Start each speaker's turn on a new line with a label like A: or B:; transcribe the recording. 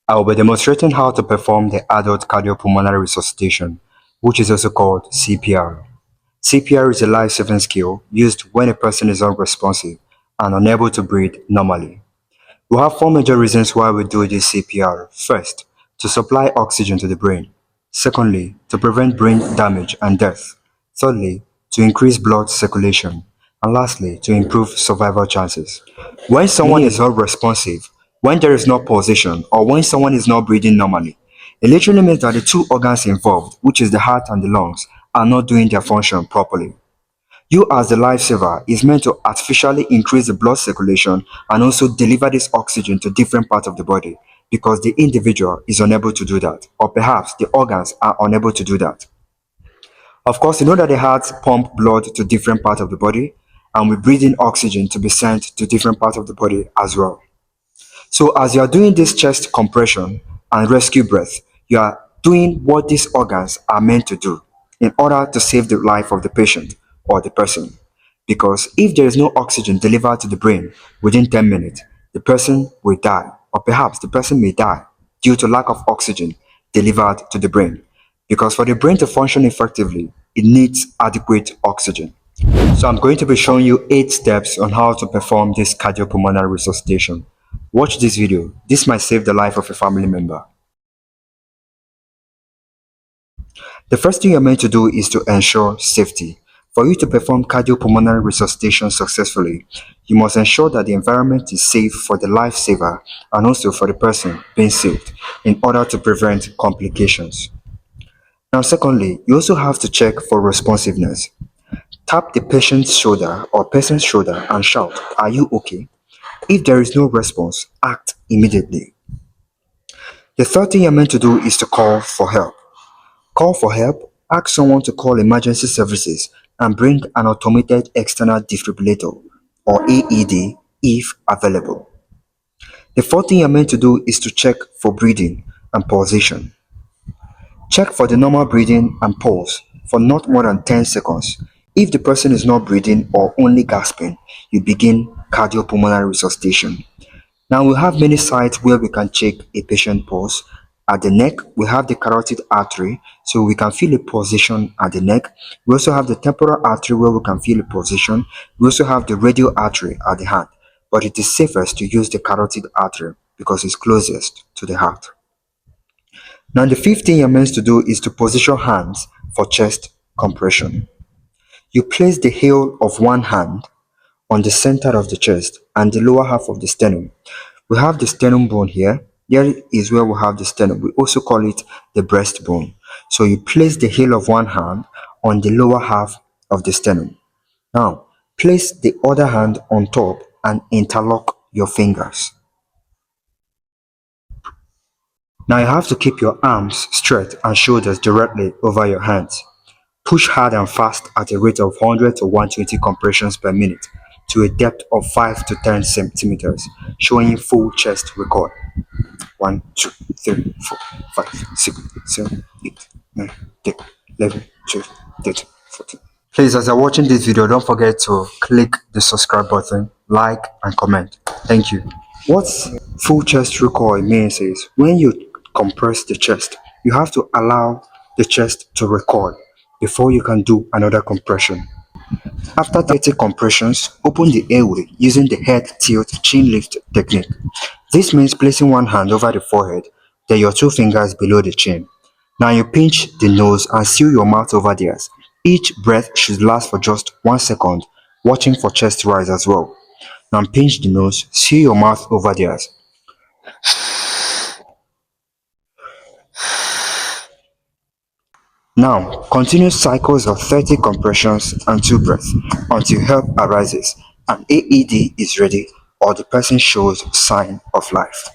A: I will be demonstrating how to perform the adult cardiopulmonary resuscitation, which is also called CPR. CPR is a life-saving skill used when a person is unresponsive and unable to breathe normally. We have four major reasons why we do this CPR. First, to supply oxygen to the brain. Secondly, to prevent brain damage and death. Thirdly, to increase blood circulation. And lastly, to improve survival chances. When someone is unresponsive, when there is no pulsation, or when someone is not breathing normally, it literally means that the two organs involved, which is the heart and the lungs, are not doing their function properly. You as the lifesaver is meant to artificially increase the blood circulation and also deliver this oxygen to different parts of the body because the individual is unable to do that, or perhaps the organs are unable to do that. Of course, you know that the heart pumps blood to different parts of the body, and we breathe in oxygen to be sent to different parts of the body as well. So as you are doing this chest compression and rescue breath, you are doing what these organs are meant to do in order to save the life of the patient or the person. Because if there is no oxygen delivered to the brain within 10 minutes, the person will die, or perhaps the person may die due to lack of oxygen delivered to the brain. Because for the brain to function effectively, it needs adequate oxygen. So I'm going to be showing you 8 steps on how to perform this cardiopulmonary resuscitation. Watch this video. This might save the life of a family member. The first thing you're meant to do is to ensure safety. For you to perform cardiopulmonary resuscitation successfully, you must ensure that the environment is safe for the lifesaver and also for the person being saved in order to prevent complications. Now, secondly, you also have to check for responsiveness. Tap the patient's shoulder or person's shoulder and shout, "Are you okay?" If there is no response, act immediately. The third thing you're meant to do is to call for help. Call for help, ask someone to call emergency services and bring an automated external defibrillator or AED if available. The fourth thing you're meant to do is to check for breathing and pulsation. Check for the normal breathing and pulse for not more than 10 seconds. If the person is not breathing or only gasping, you begin cardiopulmonary resuscitation. Now we have many sites where we can check a patient pulse. At the neck, we have the carotid artery, so we can feel a pulsation at the neck. We also have the temporal artery where we can feel a pulsation. We also have the radial artery at the heart, but it is safest to use the carotid artery because it's closest to the heart. Now the fifth thing you're meant to do is to position hands for chest compression. You place the heel of one hand on the center of the chest and the lower half of the sternum. We have the sternum bone here. Here is where we have the sternum. We also call it the breastbone. So you place the heel of one hand on the lower half of the sternum. Now, place the other hand on top and interlock your fingers. Now you have to keep your arms straight and shoulders directly over your hands. Push hard and fast at a rate of 100 to 120 compressions per minute to a depth of 5 to 10 centimeters, showing full chest record. 1, 2, 3, 4, 5, 6, 7, 8, 9, 10, 11, 12, 13, 14. Please, as you're watching this video, don't forget to click the subscribe button, like, and comment. Thank you. What full chest recoil means is when you compress the chest, you have to allow the chest to recoil before you can do another compression. After 30 compressions, open the airway using the head tilt chin lift technique. This means placing one hand over the forehead, then your 2 fingers below the chin. Now you pinch the nose and seal your mouth over theirs. Each breath should last for just 1 second, watching for chest rise as well. Now pinch the nose, seal your mouth over theirs. Now, continue cycles of 30 compressions and 2 breaths until help arises, an AED is ready, or the person shows sign of life.